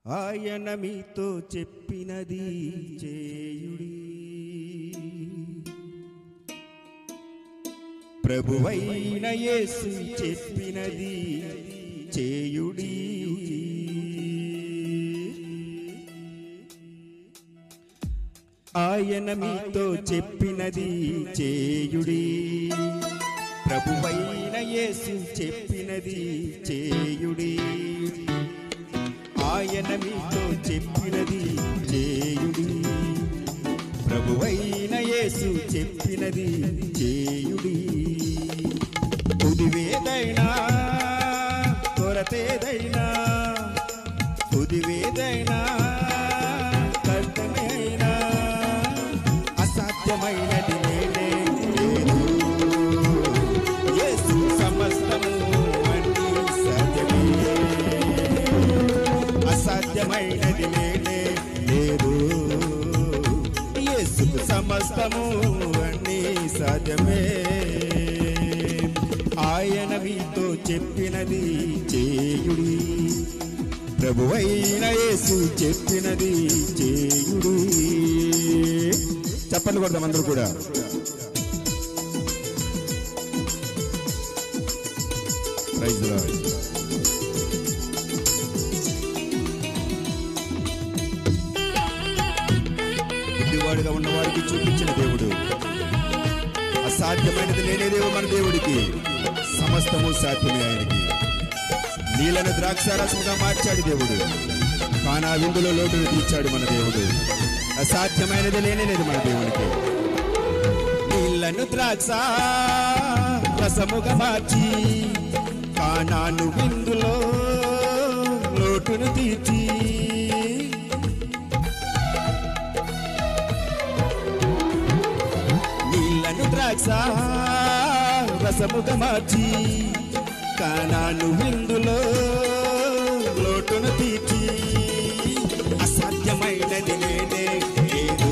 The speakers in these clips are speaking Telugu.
ఆయన మీతో చెప్పినది చేయుడి. ప్రభువైన యేసు చెప్పినది చేయుడి. ఆయన మీతో చెప్పినది చేయుడి. ప్రభువైన యేసు చెప్పినది చేయుడి. ఆయన మీతో చెప్పినది చేయుడి. ప్రభువైన యేసు చెప్పినది చేయుడి. కుదివేదైనా కొరతేదైనా, కుదివేదైనా కష్టమే అయినా, అసాధ్యమైనది లేనే లేదు. యేసు సమస్తము అన్నీ సాధ్యమే. అసాధ్యమైనది లేనే లేదు. యేసుకు సమస్తము అన్నీ సాధ్యమే. ఆయన మీతో చెప్పినది చేయుడి. ప్రభువైన యేసు చెప్పినది చేయుడి. చెప్పండి కొడదాం అందరూ కూడా. Praise the lord. గుడ్డివాడిగా ఉన్నవాడికి చూపించిన దేవుడు, అసాధ్యమైనది లేనే దేవుడు మన దేవుడికి. సమస్తము సాధ్యమే ఆయనకి. నీళ్లను ద్రాక్షారసముగా మార్చాడు దేవుడు. కానా విందులో లోటును తీర్చాడు మన దేవుడు. అసాధ్యమైనది లేనే లేదు మన దేవుడికి. నీళ్లను ద్రాక్ష రసముగా మార్చి, కానాను విందులో లోటును తీర్చి, నీళ్లను ద్రాక్ష రసముగా మార్చి, కానాను విందులో లోటును తీర్చి, అసాధ్యమైనది లేనే లేదు.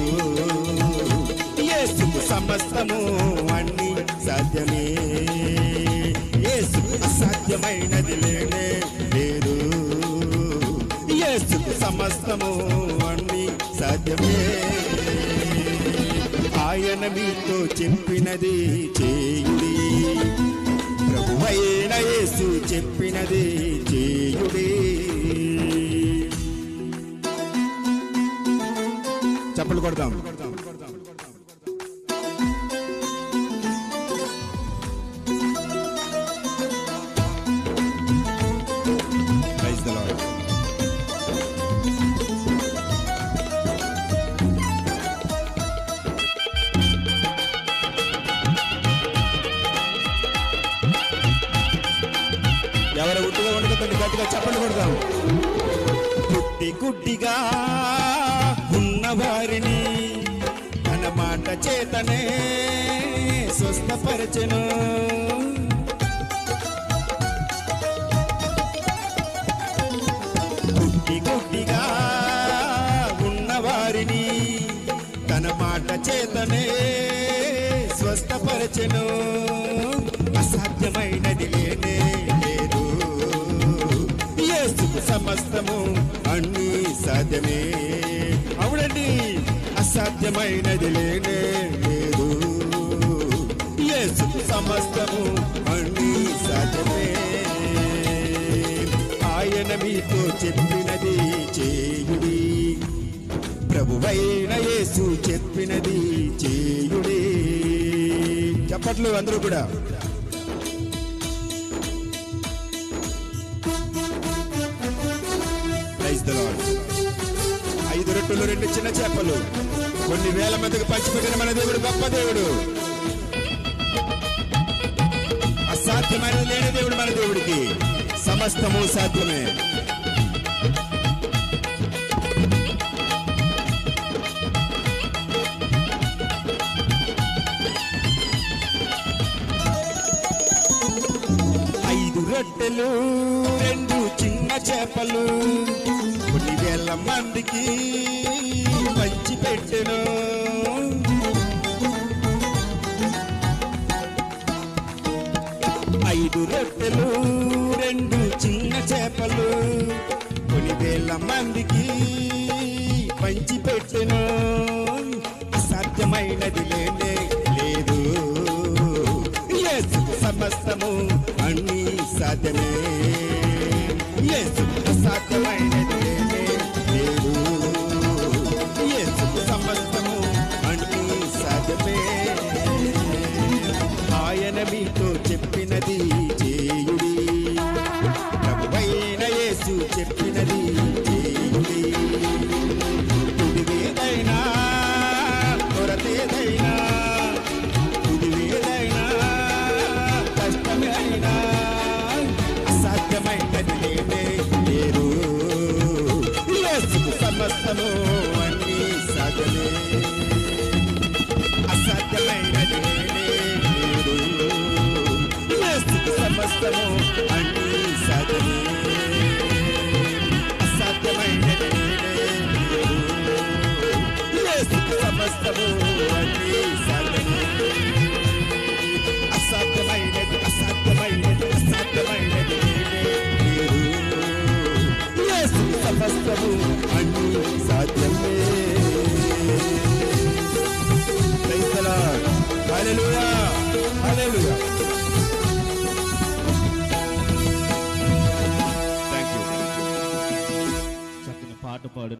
యేసుకు సమస్తము అన్నీ సాధ్యమే. యేసుకు అసాధ్యమైనది లేనే లేదు. యేసుకు సమస్తము అన్నీ సాధ్యమే. ఆయన మీతో చెప్పినది చేయుడి. ప్రభువైన యేసు చెప్పినది చేయుడి. చప్పట్లు కొడదాం. Praise the Lord. ఎవరు ఉట్టుగా ఉండకపోతే గట్టిగా చప్పట్లు కొడదాం. గుడ్డిగా ఉన్నవారిని తన మాట చేతనే స్వస్థపరచెను. గుడ్డిగా ఉన్నవారిని తన మాట చేతనే స్వస్థపరచెను. అసాధ్యమైనది లేనే లేదు. యేసుకు సమస్తము అన్నీ సాధ్యమే. అవునండి, అసాధ్యమైనది లేనే లేదు. యేసుకు సమస్తము అన్నీ సాధ్యమే. ఆయన మీతో చెప్పినది చేయుడి. ప్రభువైన యేసు చెప్పినది చేయుడి. చప్పట్లు అందరూ కూడా. Praise the lord. 5 రొట్టెలు 2 చిన్న చేపలు కొన్ని వేల మందికి పంచిపెట్టిన మన దేవుడు గొప్ప దేవుడు. అసాధ్యమైనది లేని దేవుడు మన దేవుడికి. సమస్తము సాధ్యమే. రొట్టెలు 2 చిన్న చేపలు కొన్ని వేల మందికి పంచిపెట్టెను. 5 రొట్టెలు 2 చిన్న చేపలు కొన్ని వేల మందికి పంచిపెట్టెను, అసాధ్యమైనది లేనే లేదు. యేసుకు సమస్తము అన్నీ సాధ్యమే, యేసుకు అసాధ్యమైనది లేనే లేదు. యేసుకు సమస్తము అన్నీ సాధ్యమే. ఆయన మీతో చెప్పినది చేయుడి, ప్రభువైన యేసు చెప్పినది చేయుడి. తుదివేదైనా కొరతేదైనా, తుదివేదైనా కష్టమే అయినా, అసాధ్యమైనది లేనే లేదు. యేసుకు సమస్తము అన్నీ సాధ్యమే, అసాధ్యమైనది లేనే లేదు. యేసుకు సమస్తము అన్నీ సాధ్యమే, అసాధ్యమైనది లేనే లేదు. యేసుకు సమస్తము అన్నీ సాధ్యమే, అసాధ్యమైనది అసాధ్యమైనది అసాధ్యమైనది లేనే లేదు. యేసుకు సమస్తము అన్నీ సాధ్యమే. Praise the Lord. Hallelujah, hallelujah.